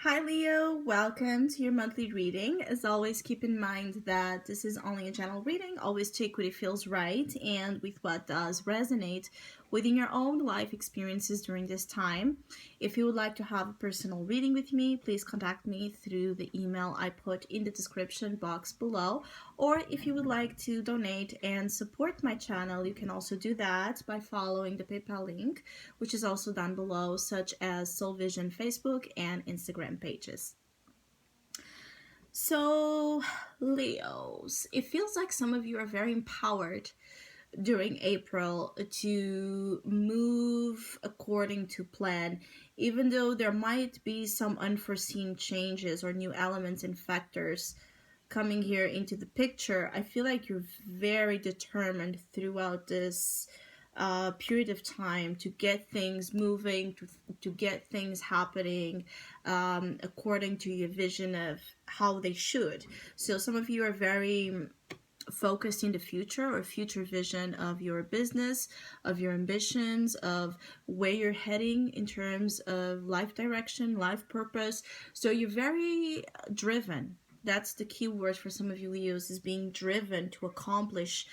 Hi Leo, welcome to your monthly reading. As always, keep in mind that this is only a general reading. Always take what it feels right and with what does resonate within your own life experiences during this time. If you would like to have a personal reading with me, please contact me through the email I put in the description box below. Or if you would like to donate and support my channel, you can also do that by following the PayPal link, which is also down below, such as SoulVision Facebook and Instagram pages. So, Leos, it feels like some of you are very empowered during April to move according to plan, even though there might be some unforeseen changes or new elements and factors coming here into the picture. I feel like you're very determined throughout this period of time to get things moving, to get things happening according to your vision of how they should. So some of you are very focused in the future or future vision of your business, of your ambitions, of where you're heading in terms of life direction, life purpose. So you're very driven. That's the key word for some of you Leos, is being driven to accomplish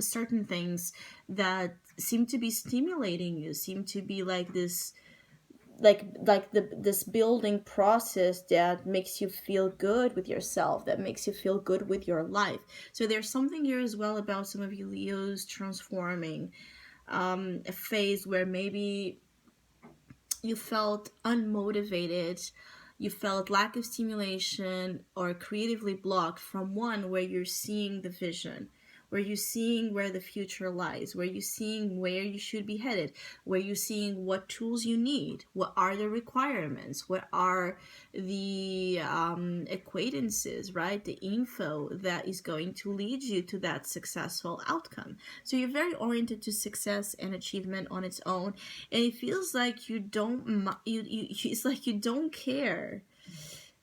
certain things that seem to be stimulating you, seem to be like this this building process that makes you feel good with yourself, that makes you feel good with your life. So there's something here as well about some of you Leos transforming a phase where maybe you felt unmotivated, you felt lack of stimulation or creatively blocked from one where you're seeing the vision, where you're seeing where the future lies, where you're seeing where you should be headed, where you're seeing what tools you need, what are the requirements, what are the acquaintances, right? The info that is going to lead you to that successful outcome. So you're very oriented to success and achievement on its own, and it feels like you don't, it's like you don't care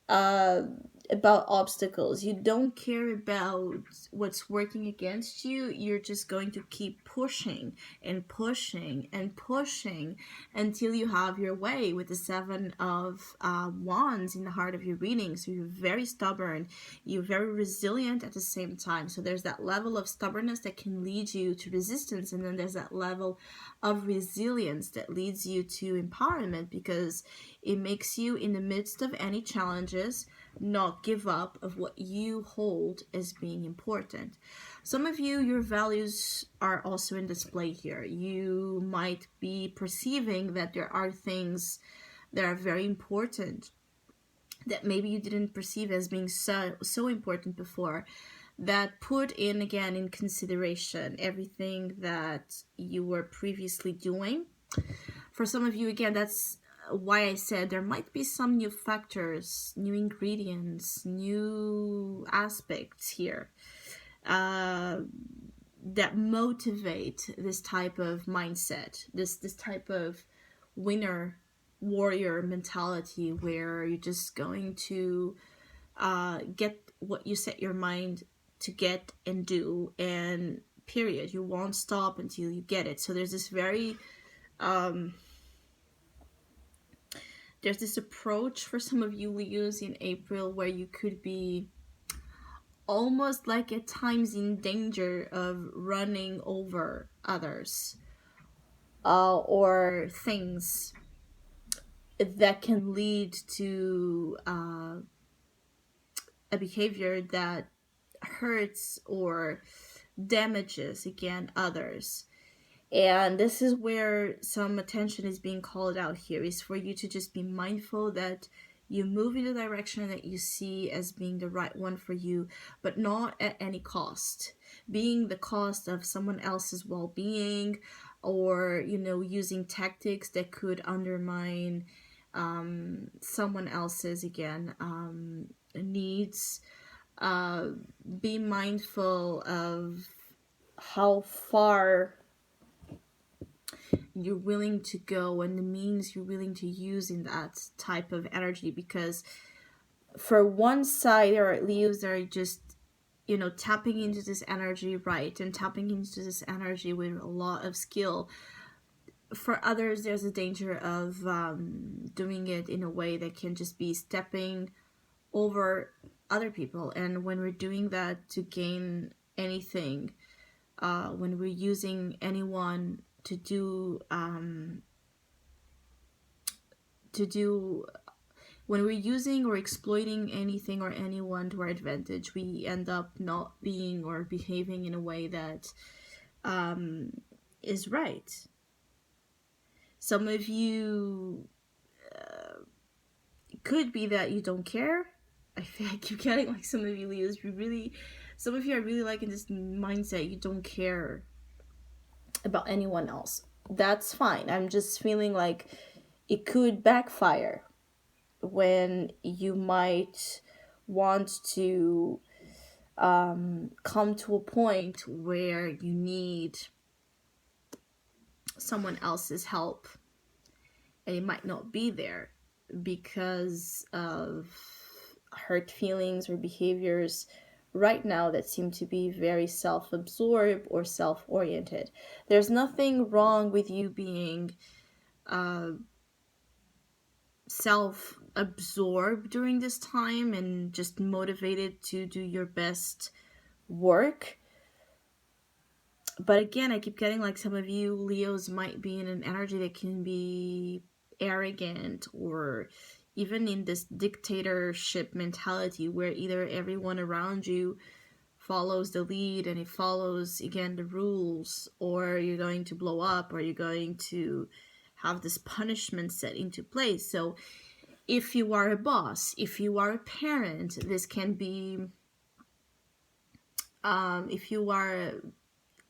uh, about obstacles. You don't care about what's working against you. You're just going to keep pushing and pushing and pushing until you have your way with the Seven of Wands in the heart of your reading. So you're very stubborn. You're very resilient at the same time. So there's that level of stubbornness that can lead you to resistance. And then there's that level of resilience that leads you to empowerment, because it makes you, in the midst of any challenges, not give up of what you hold as being important. Some of you, your values are also in display here. You might be perceiving that there are things that are very important that maybe you didn't perceive as being so important before, that put in again in consideration everything that you were previously doing. For some of you, again, that's why I said there might be some new factors, new ingredients, new aspects here that motivate this type of mindset, this type of winner warrior mentality, where you're just going to get what you set your mind to get and do, and period. You won't stop until you get it. So there's this very there's this approach for some of you Leos in April where you could be almost like at times in danger of running over others or things that can lead to a behavior that hurts or damages again others. And this is where some attention is being called out here, is for you to just be mindful that you move in the direction that you see as being the right one for you, but not at any cost, being the cost of someone else's well-being, or using tactics that could undermine someone else's again needs. Be mindful of how far you're willing to go and the means you're willing to use in that type of energy, because for one side, there are Leos that are just tapping into this energy, right, and tapping into this energy with a lot of skill, for others, there's a danger of doing it in a way that can just be stepping over other people. And when we're doing that to gain anything, when we're using anyone to do when we're using or exploiting anything or anyone to our advantage, we end up not being or behaving in a way that is right. Some of you, it could be that you don't care. I feel like you're getting like some of you Leos, some of you are really like in this mindset, you don't care about anyone else. That's fine. I'm just feeling like it could backfire when you might want to come to a point where you need someone else's help, and it might not be there because of hurt feelings or behaviors right now that seem to be very self-absorbed or self-oriented. There's nothing wrong with you being self-absorbed during this time and just motivated to do your best work. But again, I keep getting like some of you Leos might be in an energy that can be arrogant, or even in this dictatorship mentality where either everyone around you follows the lead and it follows again the rules, or you're going to blow up, or you're going to have this punishment set into place. So if you are a boss, if you are a parent, this can be if you are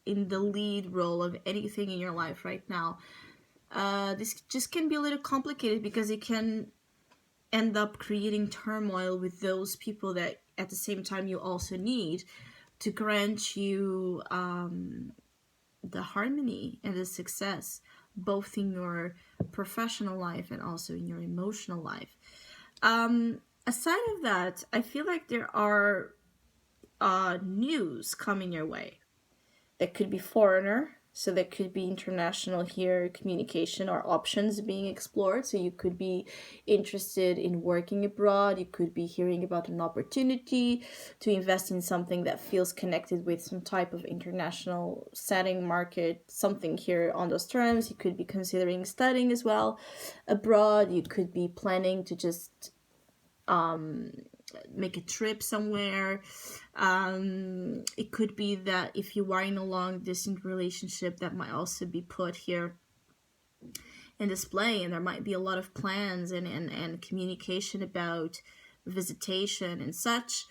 in the lead role of anything in your life right now, this just can be a little complicated because it can end up creating turmoil with those people that at the same time you also need to grant you the harmony and the success, both in your professional life and also in your emotional life. Aside of that, I feel like there are news coming your way. That could be foreigner, so that could be international here, communication or options being explored. So you could be interested in working abroad. You could be hearing about an opportunity to invest in something that feels connected with some type of international setting, market, something here on those terms. You could be considering studying as well abroad. You could be planning to just make a trip somewhere. It could be that if you are in a long distance relationship, that might also be put here in display, and there might be a lot of plans and communication about visitation and such.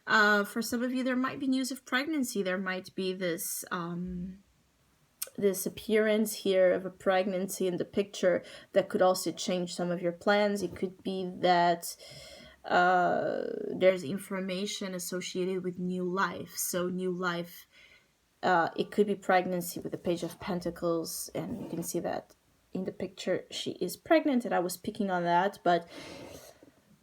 For some of you, there might be news of pregnancy. There might be this appearance here of a pregnancy in the picture that could also change some of your plans. It could be that there's information associated with new life. So new life, it could be pregnancy with the Page of Pentacles, and you can see that in the picture she is pregnant, and I was picking on that. But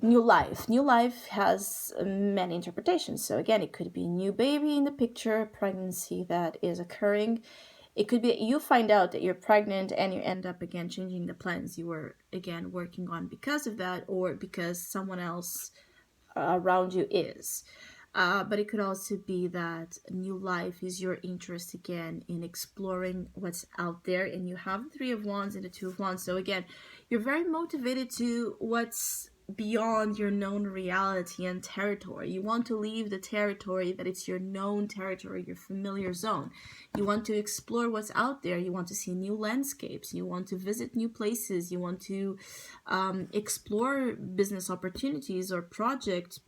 new life has many interpretations. So again, it could be a new baby in the picture, pregnancy that is occurring. It could be you find out that you're pregnant and you end up again changing the plans you were again working on because of that, or because someone else around you is. But it could also be that new life is your interest again in exploring what's out there, and you have the Three of Wands and the Two of Wands. So again, you're very motivated to what's beyond your known reality and territory. You want to leave the territory that it's your known territory, your familiar zone. You want to explore what's out there. You want to see new landscapes. You want to visit new places. You want to explore business opportunities or project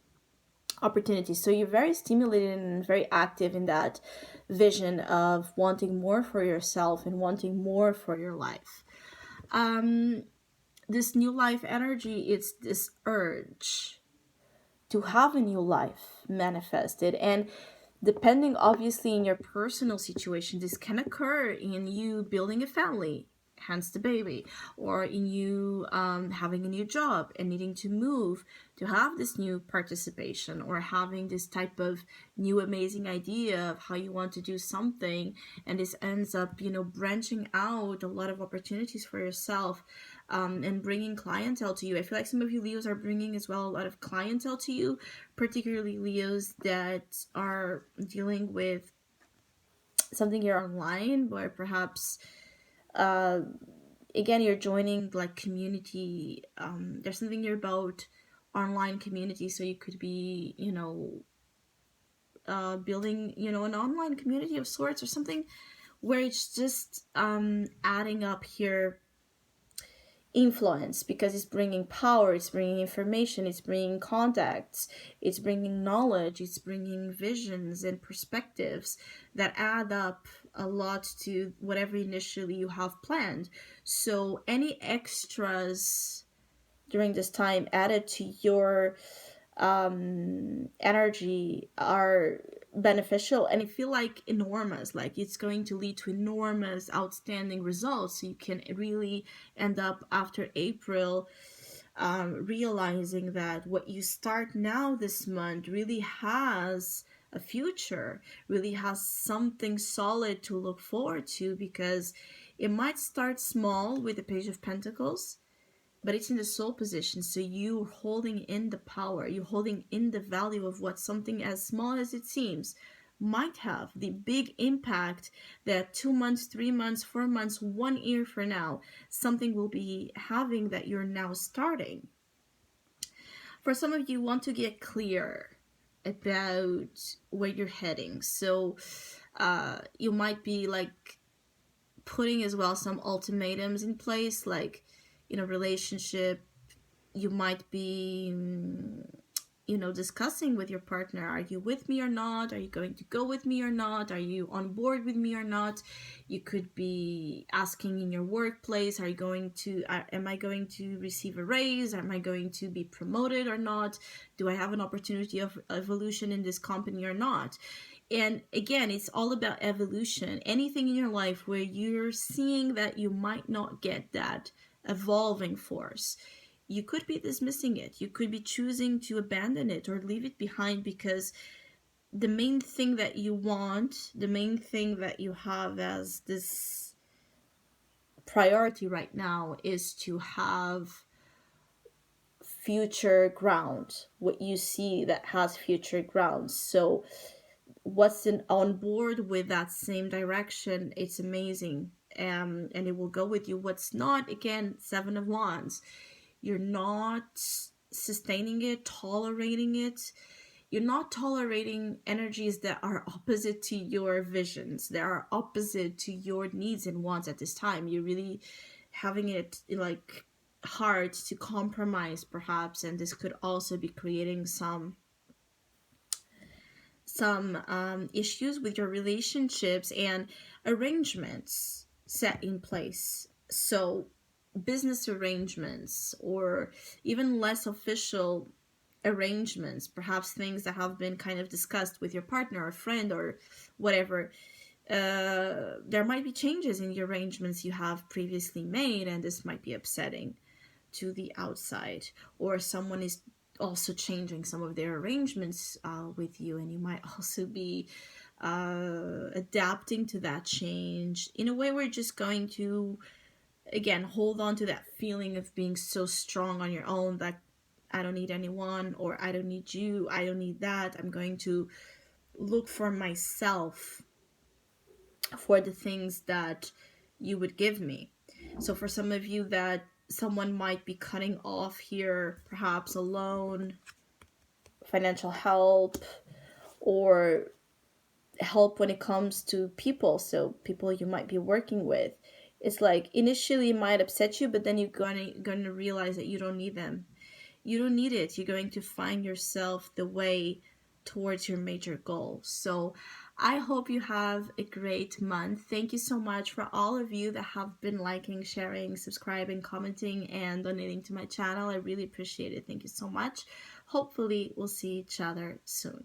opportunities. So you're very stimulated and very active in that vision of wanting more for yourself and wanting more for your life. This new life energy, it's this urge to have a new life manifested. And depending obviously in your personal situation, this can occur in you building a family, hence the baby, or in you having a new job and needing to move to have this new participation, or having this type of new amazing idea of how you want to do something, and this ends up, branching out a lot of opportunities for yourself, and bringing clientele to you. I feel like some of you Leos are bringing as well a lot of clientele to you, particularly Leos that are dealing with something here online, where perhaps uh, again you're joining like community. There's something here about online community, so you could be building an online community of sorts, or something where it's just adding up here influence, because it's bringing power, it's bringing information, it's bringing contacts, it's bringing knowledge, it's bringing visions and perspectives that add up a lot to whatever initially you have planned. So any extras during this time added to your energy are beneficial, and I feel like enormous, like it's going to lead to enormous outstanding results. So you can really end up after April realizing that what you start now this month really has a future, really has something solid to look forward to, because it might start small with the Page of Pentacles, but it's in the soul position. So you're holding in the power, you're holding in the value of what something as small as it seems might have the big impact that 2 months, 3 months, 4 months, 1 year from now, something will be having that you're now starting. For some of you, want to get clear about where you're heading. So you might be like putting as well some ultimatums in place, like in a relationship you might be discussing with your partner, are you with me or not, are you going to go with me or not, are you on board with me or not. You could be asking in your workplace, are you going to am I going to receive a raise, am I going to be promoted or not, do I have an opportunity of evolution in this company or not. And again, it's all about evolution. Anything in your life where you're seeing that you might not get that evolving force, you could be dismissing it. You could be choosing to abandon it or leave it behind, because the main thing that you want, the main thing that you have as this priority right now, is to have future ground, what you see that has future ground. So what's on board with that same direction, it's amazing, and it will go with you. What's not, again, 7 of Wands, you're not sustaining it, tolerating it. You're not tolerating energies that are opposite to your visions, that are opposite to your needs and wants at this time. You're really having it like hard to compromise perhaps, and this could also be creating some issues with your relationships and arrangements set in place. So business arrangements, or even less official arrangements, perhaps things that have been kind of discussed with your partner or friend or whatever. There might be changes in the arrangements you have previously made, and this might be upsetting to the outside, or someone is also changing some of their arrangements with you, and you might also be adapting to that change in a way where you're just going to, again, hold on to that feeling of being so strong on your own, that I don't need anyone, or I don't need you, I don't need that, I'm going to look for myself for the things that you would give me. So for some of you, that someone might be cutting off here, perhaps a loan, financial help, or help when it comes to people. So people you might be working with, it's like initially it might upset you, but then you're gonna realize that you don't need them. You don't need it. You're going to find yourself the way towards your major goal. So I hope you have a great month. Thank you so much for all of you that have been liking, sharing, subscribing, commenting, and donating to my channel. I really appreciate it. Thank you so much. Hopefully we'll see each other soon.